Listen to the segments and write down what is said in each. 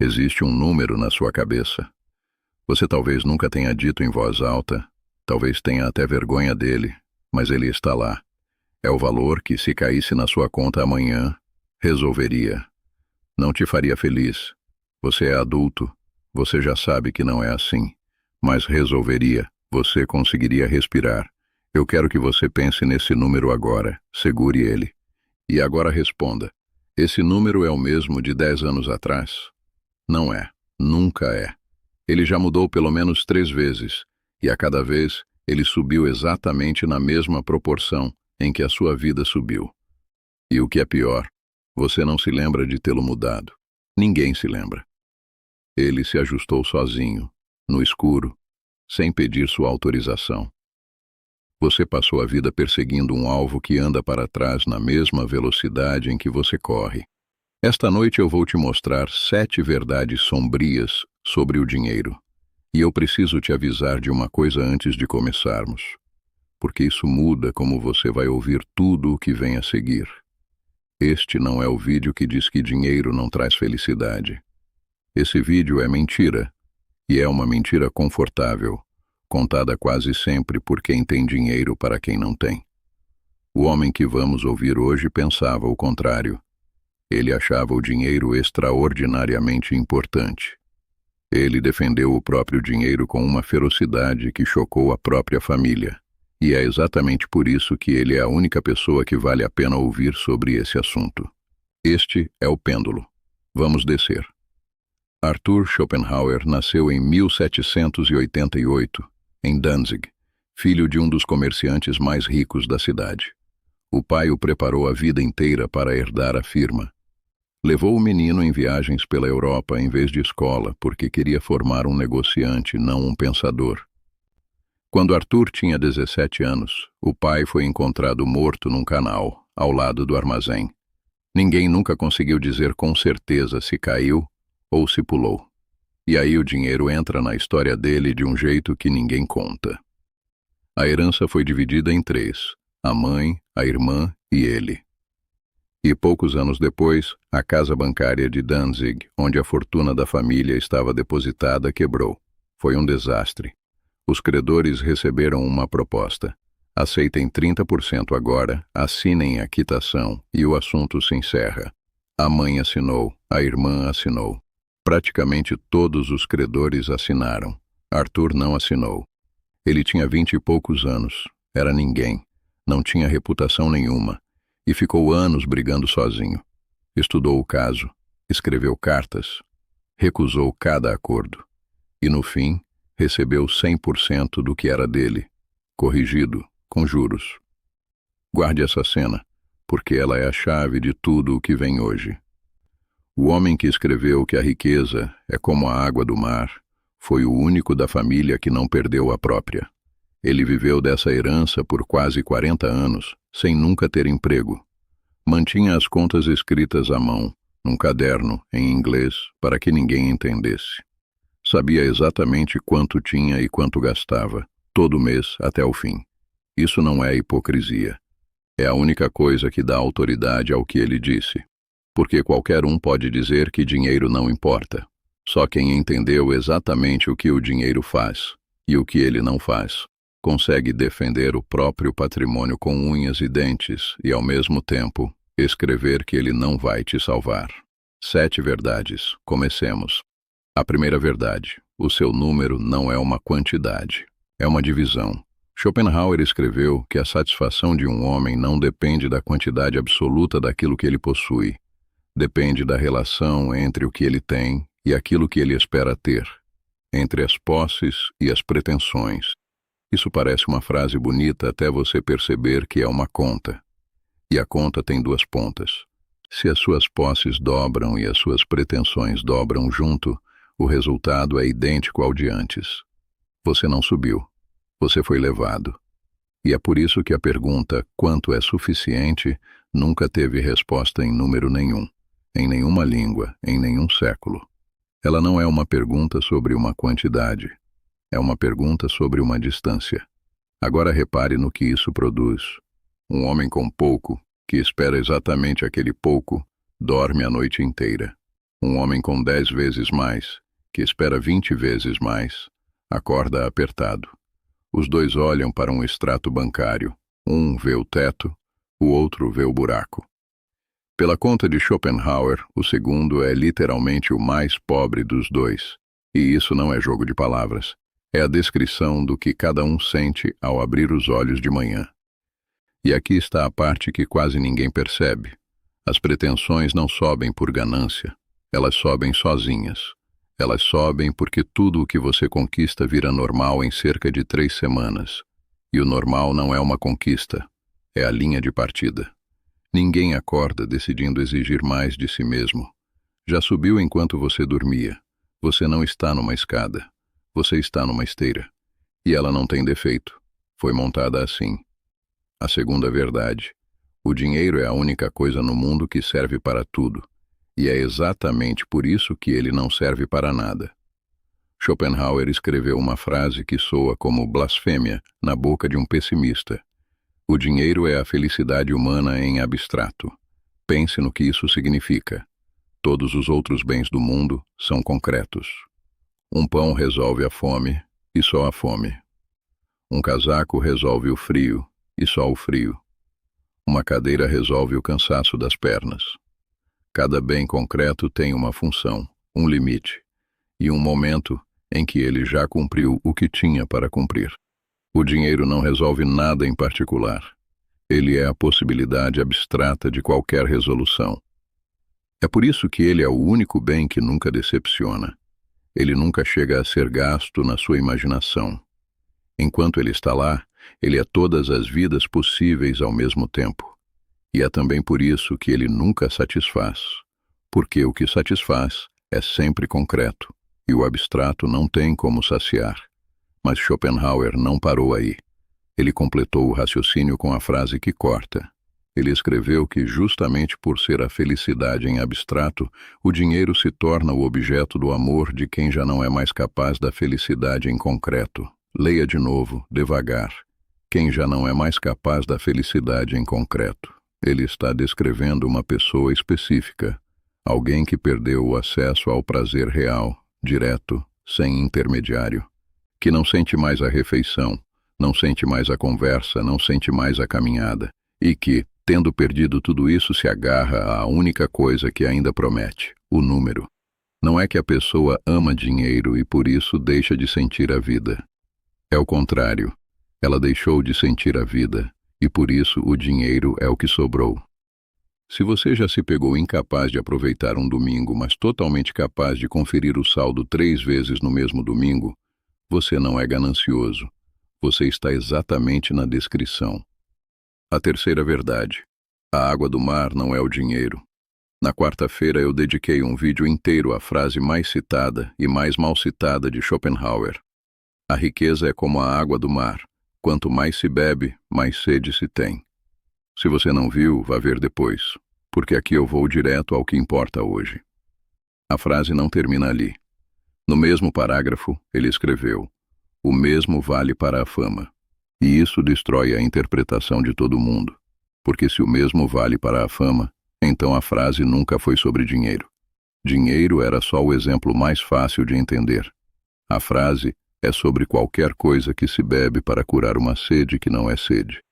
Existe um número na sua cabeça. Você talvez nunca tenha dito em voz alta, talvez tenha até vergonha dele, mas ele está lá. É o valor que, se caísse na sua conta amanhã, resolveria. Não te faria feliz. Você é adulto, você já sabe que não é assim, mas resolveria. Você conseguiria respirar. Eu quero que você pense nesse número agora. Segure ele. E agora responda. Esse número é o mesmo de 10 anos atrás? Não é. Nunca é. Ele já mudou pelo menos 3 vezes, e a cada vez ele subiu exatamente na mesma proporção em que a sua vida subiu. E o que é pior, você não se lembra de tê-lo mudado. Ninguém se lembra. Ele se ajustou sozinho, no escuro, sem pedir sua autorização. Você passou a vida perseguindo um alvo que anda para trás na mesma velocidade em que você corre. Esta noite eu vou te mostrar 7 verdades sombrias sobre o dinheiro. E eu preciso te avisar de uma coisa antes de começarmos, porque isso muda como você vai ouvir tudo o que vem a seguir. Este não é o vídeo que diz que dinheiro não traz felicidade. Esse vídeo é mentira, e é uma mentira confortável, contada quase sempre por quem tem dinheiro para quem não tem. O homem que vamos ouvir hoje pensava o contrário. Ele achava o dinheiro extraordinariamente importante. Ele defendeu o próprio dinheiro com uma ferocidade que chocou a própria família. E é exatamente por isso que ele é a única pessoa que vale a pena ouvir sobre esse assunto. Este é o pêndulo. Vamos descer. Arthur Schopenhauer nasceu em 1788, em Danzig, filho de um dos comerciantes mais ricos da cidade. O pai o preparou a vida inteira para herdar a firma. Levou o menino em viagens pela Europa em vez de escola, porque queria formar um negociante, não um pensador. Quando Arthur tinha 17 anos, o pai foi encontrado morto num canal, ao lado do armazém. Ninguém nunca conseguiu dizer com certeza se caiu ou se pulou. E aí o dinheiro entra na história dele de um jeito que ninguém conta. A herança foi dividida em 3, a mãe, a irmã e ele. E poucos anos depois, a casa bancária de Danzig, onde a fortuna da família estava depositada, quebrou. Foi um desastre. Os credores receberam uma proposta. Aceitem 30% agora, assinem a quitação e o assunto se encerra. A mãe assinou, a irmã assinou. Praticamente todos os credores assinaram. Arthur não assinou. Ele tinha 20 e poucos anos, era ninguém, não tinha reputação nenhuma, e ficou anos brigando sozinho. Estudou o caso, escreveu cartas, recusou cada acordo, e no fim recebeu 100% do que era dele, corrigido, com juros. Guarde essa cena, porque ela é a chave de tudo o que vem hoje. O homem que escreveu que a riqueza é como a água do mar foi o único da família que não perdeu a própria. Ele viveu dessa herança por quase 40 anos, sem nunca ter emprego. Mantinha as contas escritas à mão, num caderno, em inglês, para que ninguém entendesse. Sabia exatamente quanto tinha e quanto gastava, todo mês até o fim. Isso não é hipocrisia. É a única coisa que dá autoridade ao que ele disse. Porque qualquer um pode dizer que dinheiro não importa. Só quem entendeu exatamente o que o dinheiro faz e o que ele não faz, consegue defender o próprio patrimônio com unhas e dentes e, ao mesmo tempo, escrever que ele não vai te salvar. 7 verdades. Comecemos. A primeira verdade. O seu número não é uma quantidade. É uma divisão. Schopenhauer escreveu que a satisfação de um homem não depende da quantidade absoluta daquilo que ele possui. Depende da relação entre o que ele tem e aquilo que ele espera ter, entre as posses e as pretensões. Isso parece uma frase bonita até você perceber que é uma conta. E a conta tem 2 pontas. Se as suas posses dobram e as suas pretensões dobram junto, o resultado é idêntico ao de antes. Você não subiu. Você foi levado. E é por isso que a pergunta quanto é suficiente nunca teve resposta em número nenhum. Em nenhuma língua, em nenhum século. Ela não é uma pergunta sobre uma quantidade. É uma pergunta sobre uma distância. Agora repare no que isso produz. Um homem com pouco, que espera exatamente aquele pouco, dorme a noite inteira. Um homem com 10 vezes mais, que espera 20 vezes mais, acorda apertado. Os dois olham para um extrato bancário. Um vê o teto, o outro vê o buraco. Pela conta de Schopenhauer, o segundo é literalmente o mais pobre dos dois. E isso não é jogo de palavras. É a descrição do que cada um sente ao abrir os olhos de manhã. E aqui está a parte que quase ninguém percebe. As pretensões não sobem por ganância. Elas sobem sozinhas. Elas sobem porque tudo o que você conquista vira normal em cerca de 3 semanas. E o normal não é uma conquista. É a linha de partida. Ninguém acorda decidindo exigir mais de si mesmo. Já subiu enquanto você dormia. Você não está numa escada. Você está numa esteira. E ela não tem defeito. Foi montada assim. A segunda verdade. O dinheiro é a única coisa no mundo que serve para tudo. E é exatamente por isso que ele não serve para nada. Schopenhauer escreveu uma frase que soa como blasfêmia na boca de um pessimista. O dinheiro é a felicidade humana em abstrato. Pense no que isso significa. Todos os outros bens do mundo são concretos. Um pão resolve a fome, e só a fome. Um casaco resolve o frio, e só o frio. Uma cadeira resolve o cansaço das pernas. Cada bem concreto tem uma função, um limite, e um momento em que ele já cumpriu o que tinha para cumprir. O dinheiro não resolve nada em particular. Ele é a possibilidade abstrata de qualquer resolução. É por isso que ele é o único bem que nunca decepciona. Ele nunca chega a ser gasto na sua imaginação. Enquanto ele está lá, ele é todas as vidas possíveis ao mesmo tempo. E é também por isso que ele nunca satisfaz. Porque o que satisfaz é sempre concreto, e o abstrato não tem como saciar. Mas Schopenhauer não parou aí. Ele completou o raciocínio com a frase que corta. Ele escreveu que, justamente por ser a felicidade em abstrato, o dinheiro se torna o objeto do amor de quem já não é mais capaz da felicidade em concreto. Leia de novo, devagar. Quem já não é mais capaz da felicidade em concreto. Ele está descrevendo uma pessoa específica, alguém que perdeu o acesso ao prazer real, direto, sem intermediário, que não sente mais a refeição, não sente mais a conversa, não sente mais a caminhada, e que, tendo perdido tudo isso, se agarra à única coisa que ainda promete, o número. Não é que a pessoa ama dinheiro e por isso deixa de sentir a vida. É o contrário. Ela deixou de sentir a vida, e por isso o dinheiro é o que sobrou. Se você já se pegou incapaz de aproveitar um domingo, mas totalmente capaz de conferir o saldo 3 vezes no mesmo domingo, você não é ganancioso. Você está exatamente na descrição. A terceira verdade. A água do mar não é o dinheiro. Na quarta-feira eu dediquei um vídeo inteiro à frase mais citada e mais mal citada de Schopenhauer. A riqueza é como a água do mar. Quanto mais se bebe, mais sede se tem. Se você não viu, vá ver depois, porque aqui eu vou direto ao que importa hoje. A frase não termina ali. No mesmo parágrafo, ele escreveu: o mesmo vale para a fama. E isso destrói a interpretação de todo mundo, porque se o mesmo vale para a fama, então a frase nunca foi sobre dinheiro. Dinheiro era só o exemplo mais fácil de entender. A frase é sobre qualquer coisa que se bebe para curar uma sede que não é sede.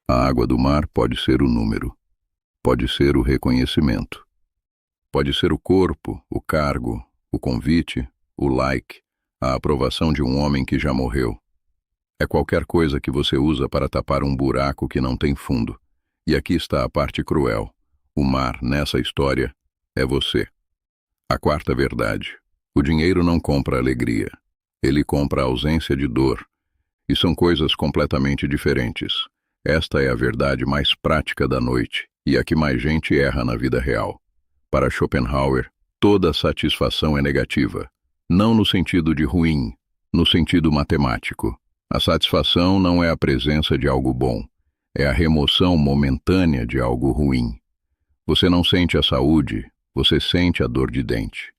A água do mar pode ser o número, pode ser o reconhecimento, pode ser o corpo, o cargo, o convite, o like, a aprovação de um homem que já morreu. É qualquer coisa que você usa para tapar um buraco que não tem fundo. E aqui está a parte cruel. O mar, nessa história, é você. A quarta verdade. O dinheiro não compra alegria. Ele compra a ausência de dor. E são coisas completamente diferentes. Esta é a verdade mais prática da noite, e a que mais gente erra na vida real. Para Schopenhauer, toda satisfação é negativa. Não no sentido de ruim, no sentido matemático. A satisfação não é a presença de algo bom, é a remoção momentânea de algo ruim. Você não sente a saúde, você sente a dor de dente.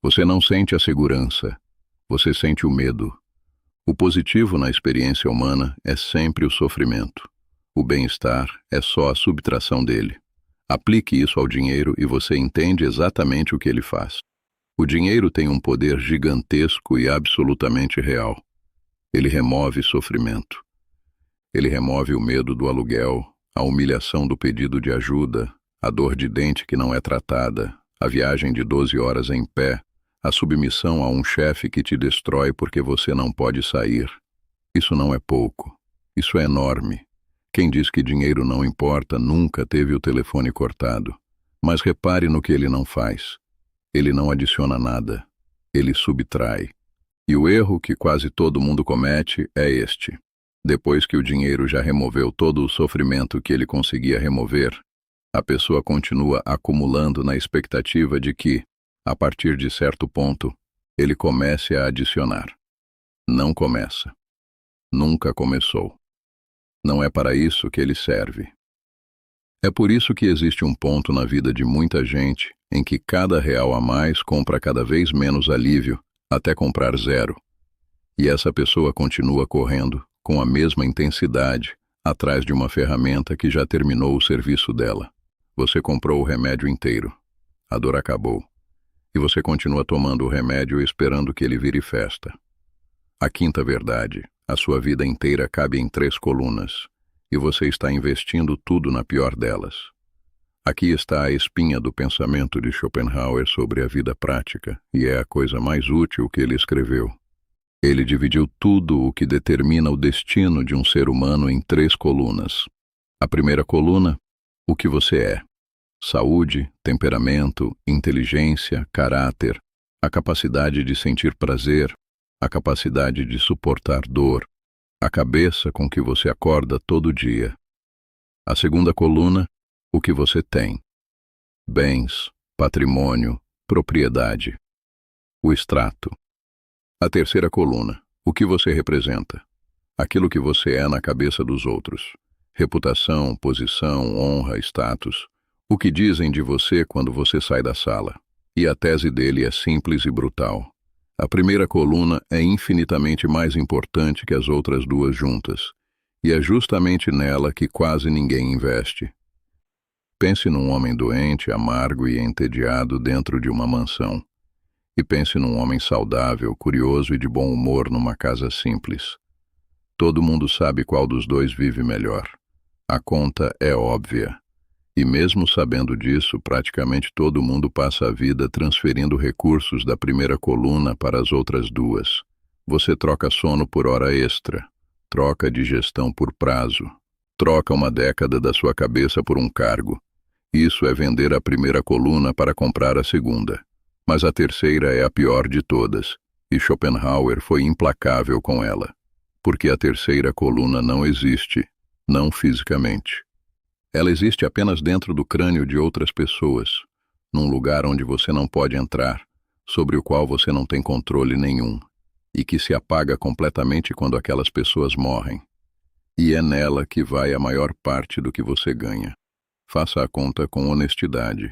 Você não sente a segurança, você sente o medo. O positivo na experiência humana é sempre o sofrimento. O bem-estar é só a subtração dele. Aplique isso ao dinheiro e você entende exatamente o que ele faz. O dinheiro tem um poder gigantesco e absolutamente real. Ele remove sofrimento. Ele remove o medo do aluguel, a humilhação do pedido de ajuda, a dor de dente que não é tratada, a viagem de 12 horas em pé, a submissão a um chefe que te destrói porque você não pode sair. Isso não é pouco. Isso é enorme. Quem diz que dinheiro não importa nunca teve o telefone cortado. Mas repare no que ele não faz. Ele não adiciona nada. Ele subtrai. E o erro que quase todo mundo comete é este. Depois que o dinheiro já removeu todo o sofrimento que ele conseguia remover, a pessoa continua acumulando na expectativa de que, a partir de certo ponto, ele comece a adicionar. Não começa. Nunca começou. Não é para isso que ele serve. É por isso que existe um ponto na vida de muita gente em que cada real a mais compra cada vez menos alívio até comprar zero. E essa pessoa continua correndo com a mesma intensidade atrás de uma ferramenta que já terminou o serviço dela. Você comprou o remédio inteiro. A dor acabou. E você continua tomando o remédio esperando que ele vire festa. A quinta verdade: a sua vida inteira cabe em 3 colunas, e você está investindo tudo na pior delas. Aqui está a espinha do pensamento de Schopenhauer sobre a vida prática, e é a coisa mais útil que ele escreveu. Ele dividiu tudo o que determina o destino de um ser humano em 3 colunas. A primeira coluna: o que você é. Saúde, temperamento, inteligência, caráter, a capacidade de sentir prazer, a capacidade de suportar dor, a cabeça com que você acorda todo dia. A segunda coluna: o que você tem. Bens, patrimônio, propriedade. O extrato. A terceira coluna: o que você representa. Aquilo que você é na cabeça dos outros. Reputação, posição, honra, status. O que dizem de você quando você sai da sala. E a tese dele é simples e brutal. A primeira coluna é infinitamente mais importante que as outras duas juntas, e é justamente nela que quase ninguém investe. Pense num homem doente, amargo e entediado dentro de uma mansão. E pense num homem saudável, curioso e de bom humor numa casa simples. Todo mundo sabe qual dos dois vive melhor. A conta é óbvia. E mesmo sabendo disso, praticamente todo mundo passa a vida transferindo recursos da primeira coluna para as outras duas. Você troca sono por hora extra, troca digestão por prazo, troca uma década da sua cabeça por um cargo. Isso é vender a primeira coluna para comprar a segunda. Mas a terceira é a pior de todas, e Schopenhauer foi implacável com ela. Porque a terceira coluna não existe, não fisicamente. Ela existe apenas dentro do crânio de outras pessoas, num lugar onde você não pode entrar, sobre o qual você não tem controle nenhum, e que se apaga completamente quando aquelas pessoas morrem. E é nela que vai a maior parte do que você ganha. Faça a conta com honestidade.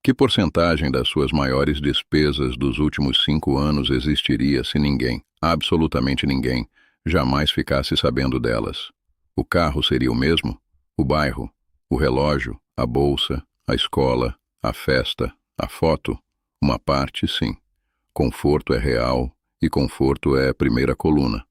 Que porcentagem das suas maiores despesas dos últimos 5 anos existiria se ninguém, absolutamente ninguém, jamais ficasse sabendo delas? O carro seria o mesmo? O bairro, o relógio, a bolsa, a escola, a festa, a foto? Uma parte, sim. Conforto é real e conforto é a primeira coluna.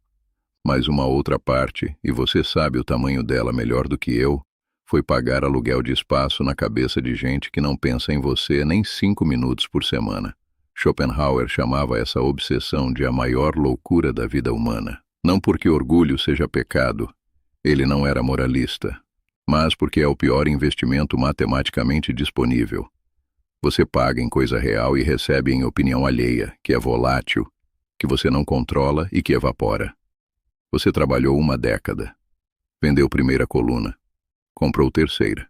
Mas uma outra parte, e você sabe o tamanho dela melhor do que eu, foi pagar aluguel de espaço na cabeça de gente que não pensa em você nem 5 minutos por semana. Schopenhauer chamava essa obsessão de a maior loucura da vida humana. Não porque orgulho seja pecado, ele não era moralista, mas porque é o pior investimento matematicamente disponível. Você paga em coisa real e recebe em opinião alheia, que é volátil, que você não controla e que evapora. Você trabalhou 1 década. Vendeu primeira coluna. Comprou terceira.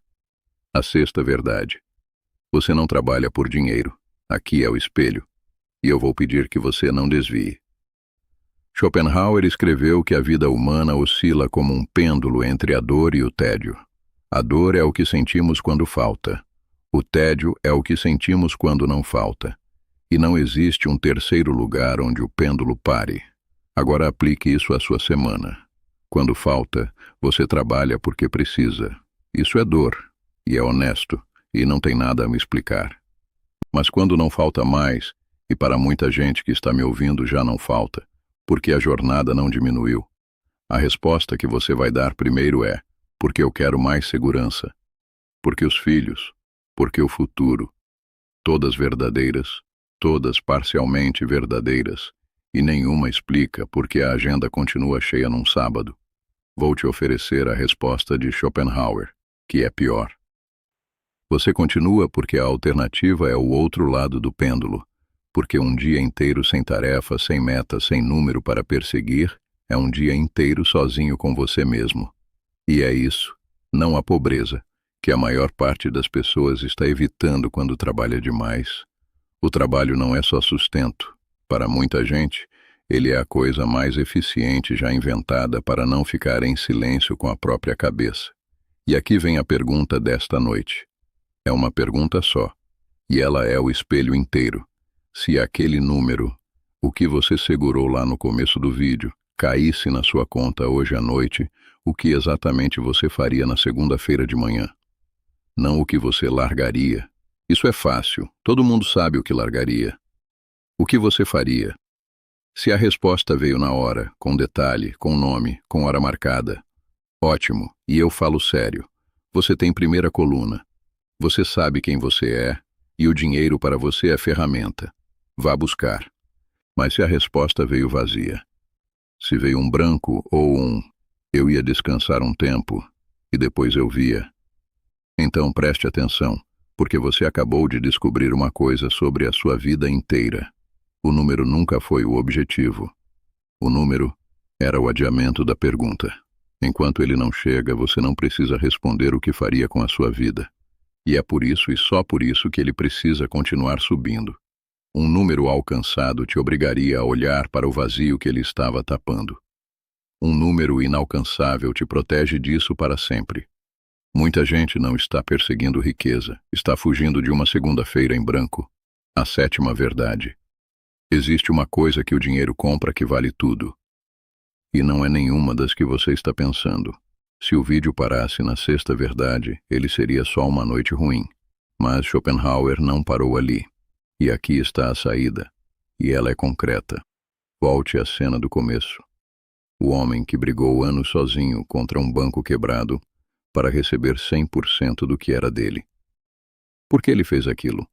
A sexta verdade. Você não trabalha por dinheiro. Aqui é o espelho. E eu vou pedir que você não desvie. Schopenhauer escreveu que a vida humana oscila como um pêndulo entre a dor e o tédio. A dor é o que sentimos quando falta. O tédio é o que sentimos quando não falta. E não existe um terceiro lugar onde o pêndulo pare. Agora aplique isso à sua semana. Quando falta, você trabalha porque precisa. Isso é dor, e é honesto, e não tem nada a me explicar. Mas quando não falta mais, E para muita gente que está me ouvindo já não falta, porque a jornada não diminuiu. A resposta que você vai dar primeiro é: porque eu quero mais segurança, porque os filhos, porque o futuro. Todas verdadeiras, todas parcialmente verdadeiras, e nenhuma explica porque a agenda continua cheia num sábado. Vou te oferecer a resposta de Schopenhauer, que é pior. Você continua porque a alternativa é o outro lado do pêndulo, porque um dia inteiro sem tarefa, sem meta, sem número para perseguir, é um dia inteiro sozinho com você mesmo. E é isso, não a pobreza, que a maior parte das pessoas está evitando quando trabalha demais. O trabalho não é só sustento. Para muita gente, ele é a coisa mais eficiente já inventada para não ficar em silêncio com a própria cabeça. E aqui vem a pergunta desta noite. É uma pergunta só, e ela é o espelho inteiro. Se aquele número, o que você segurou lá no começo do vídeo, caísse na sua conta hoje à noite, o que exatamente você faria na segunda-feira de manhã? Não o que você largaria. Isso é fácil, todo mundo sabe o que largaria. O que você faria? Se a resposta veio na hora, com detalhe, com nome, com hora marcada, ótimo, e eu falo sério. Você tem primeira coluna. Você sabe quem você é, e o dinheiro para você é ferramenta. Vá buscar. Mas se a resposta veio vazia, se veio um branco ou um "eu ia descansar um tempo", e depois eu via, então preste atenção, porque você acabou de descobrir uma coisa sobre a sua vida inteira. O número nunca foi o objetivo. O número era o adiamento da pergunta. Enquanto ele não chega, você não precisa responder o que faria com a sua vida. E é por isso e só por isso que ele precisa continuar subindo. Um número alcançado te obrigaria a olhar para o vazio que ele estava tapando. Um número inalcançável te protege disso para sempre. Muita gente não está perseguindo riqueza, está fugindo de uma segunda-feira em branco. A sétima verdade. Existe uma coisa que o dinheiro compra que vale tudo. E não é nenhuma das que você está pensando. Se o vídeo parasse na sexta verdade, ele seria só uma noite ruim. Mas Schopenhauer não parou ali. E aqui está a saída. E ela é concreta. Volte à cena do começo. O homem que brigou anos sozinho contra um banco quebrado para receber 100% do que era dele. Por que ele fez aquilo?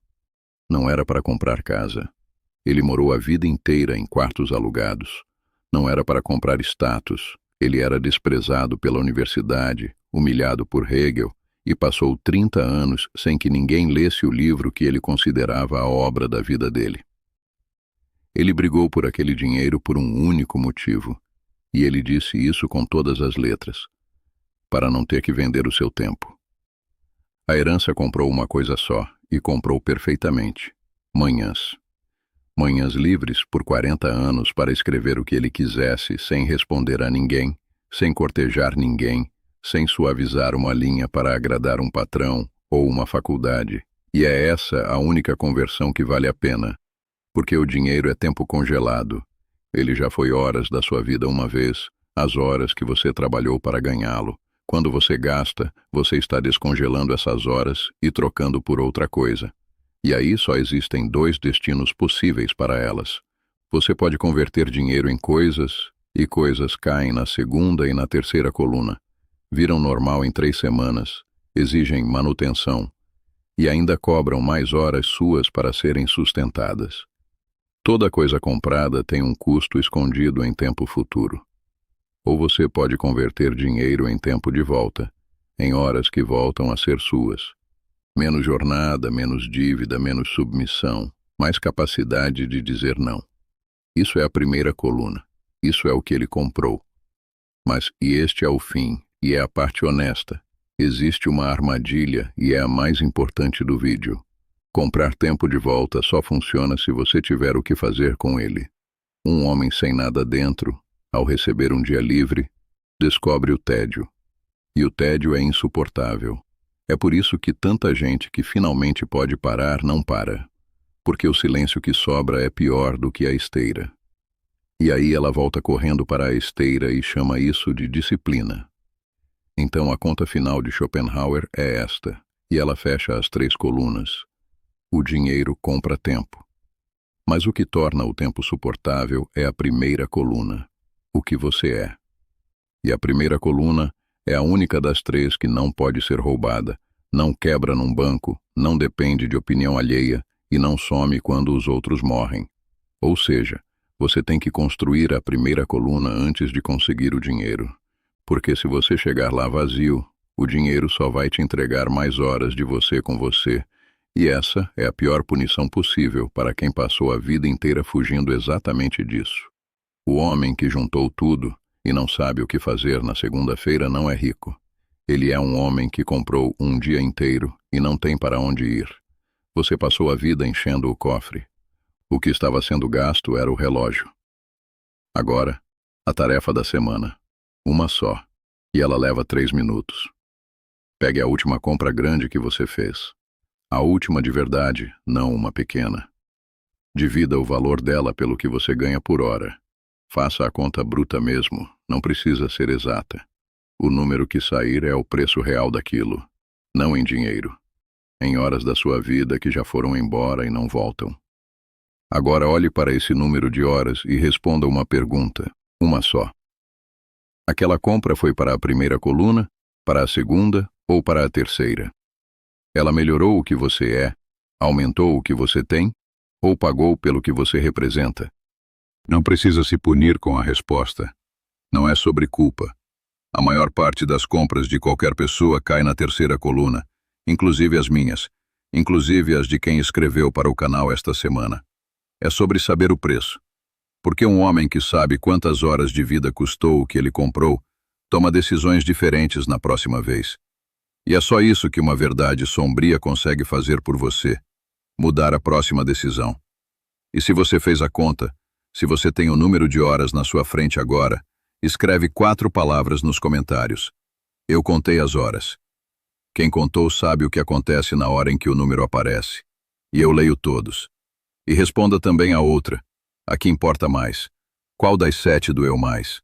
Não era para comprar casa. Ele morou a vida inteira em quartos alugados. Não era para comprar status. Ele era desprezado pela universidade, humilhado por Hegel, e passou 30 anos sem que ninguém lesse o livro que ele considerava a obra da vida dele. Ele brigou por aquele dinheiro por um único motivo, e ele disse isso com todas as letras: para não ter que vender o seu tempo. A herança comprou uma coisa só, e comprou perfeitamente: manhãs. Manhãs livres por 40 anos para escrever o que ele quisesse, sem responder a ninguém, sem cortejar ninguém, sem suavizar uma linha para agradar um patrão ou uma faculdade. E é essa a única conversão que vale a pena, porque o dinheiro é tempo congelado. Ele já foi horas da sua vida uma vez, as horas que você trabalhou para ganhá-lo. Quando você gasta, você está descongelando essas horas e trocando por outra coisa. E aí só existem dois destinos possíveis para elas. Você pode converter dinheiro em coisas, e coisas caem na segunda e na terceira coluna. Viram normal em 3 semanas, exigem manutenção, e ainda cobram mais horas suas para serem sustentadas. Toda coisa comprada tem um custo escondido em tempo futuro. Ou você pode converter dinheiro em tempo de volta, em horas que voltam a ser suas. Menos jornada, menos dívida, menos submissão, mais capacidade de dizer não. Isso é a primeira coluna. Isso é o que ele comprou. Mas e este é o fim, e é a parte honesta. Existe uma armadilha e é a mais importante do vídeo. Comprar tempo de volta só funciona se você tiver o que fazer com ele. Um homem sem nada dentro, ao receber um dia livre, descobre o tédio. E o tédio é insuportável. É por isso que tanta gente que finalmente pode parar não para. Porque o silêncio que sobra é pior do que a esteira. E aí ela volta correndo para a esteira e chama isso de disciplina. Então a conta final de Schopenhauer é esta, e ela fecha as 3 colunas. O dinheiro compra tempo. Mas o que torna o tempo suportável é a primeira coluna, o que você é. E a primeira coluna é a única das três que não pode ser roubada, não quebra num banco, não depende de opinião alheia e não some quando os outros morrem. Ou seja, você tem que construir a primeira coluna antes de conseguir o dinheiro. Porque se você chegar lá vazio, o dinheiro só vai te entregar mais horas de você com você. E essa é a pior punição possível para quem passou a vida inteira fugindo exatamente disso. O homem que juntou tudo e não sabe o que fazer na segunda-feira não é rico. Ele é um homem que comprou um dia inteiro e não tem para onde ir. Você passou a vida enchendo o cofre. O que estava sendo gasto era o relógio. Agora, a tarefa da semana. Uma só. E ela leva 3 minutos. Pegue a última compra grande que você fez. A última de verdade, não uma pequena. Divida o valor dela pelo que você ganha por hora. Faça a conta bruta mesmo, não precisa ser exata. O número que sair é o preço real daquilo, não em dinheiro. Em horas da sua vida que já foram embora e não voltam. Agora olhe para esse número de horas e responda uma pergunta, uma só. Aquela compra foi para a primeira coluna, para a segunda ou para a terceira? Ela melhorou o que você é, aumentou o que você tem, ou pagou pelo que você representa? Não precisa se punir com a resposta. Não é sobre culpa. A maior parte das compras de qualquer pessoa cai na terceira coluna, inclusive as minhas, inclusive as de quem escreveu para o canal esta semana. É sobre saber o preço. Porque um homem que sabe quantas horas de vida custou o que ele comprou, toma decisões diferentes na próxima vez. E é só isso que uma verdade sombria consegue fazer por você, mudar a próxima decisão. E se você fez a conta, se você tem o número de horas na sua frente agora, escreve 4 palavras nos comentários. Eu contei as horas. Quem contou sabe o que acontece na hora em que o número aparece. E eu leio todos. E responda também a outra. A que importa mais? Qual das 7 doeu mais?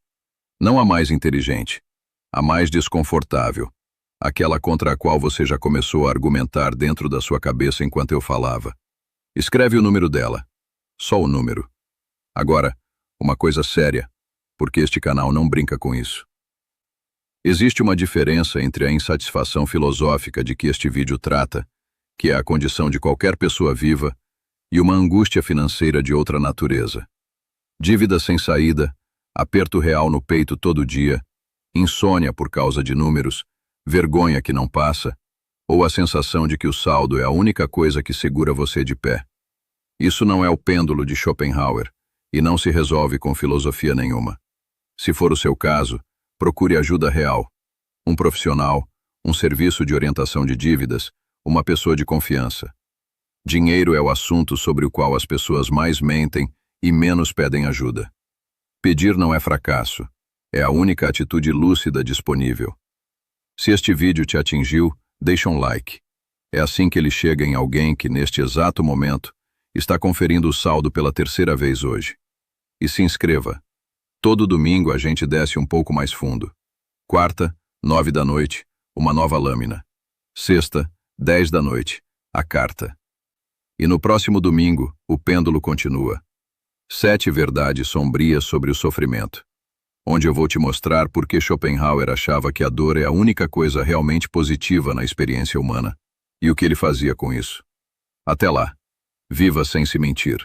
Não a mais inteligente. A mais desconfortável. Aquela contra a qual você já começou a argumentar dentro da sua cabeça enquanto eu falava. Escreve o número dela. Só o número. Agora, uma coisa séria, porque este canal não brinca com isso. Existe uma diferença entre a insatisfação filosófica de que este vídeo trata, que é a condição de qualquer pessoa viva, e uma angústia financeira de outra natureza. Dívida sem saída, aperto real no peito todo dia, insônia por causa de números, vergonha que não passa, ou a sensação de que o saldo é a única coisa que segura você de pé. Isso não é o pêndulo de Schopenhauer, e não se resolve com filosofia nenhuma. Se for o seu caso, procure ajuda real. Um profissional, um serviço de orientação de dívidas, uma pessoa de confiança. Dinheiro é o assunto sobre o qual as pessoas mais mentem e menos pedem ajuda. Pedir não é fracasso, é a única atitude lúcida disponível. Se este vídeo te atingiu, deixa um like. É assim que ele chega em alguém que, neste exato momento, está conferindo o saldo pela 3ª vez hoje. E se inscreva. Todo domingo a gente desce um pouco mais fundo. Quarta, 9 da noite, uma nova lâmina. Sexta, 10 da noite, a carta. E no próximo domingo, o pêndulo continua. 7 verdades sombrias sobre o sofrimento. Onde eu vou te mostrar por que Schopenhauer achava que a dor é a única coisa realmente positiva na experiência humana, e o que ele fazia com isso. Até lá. Viva sem se mentir.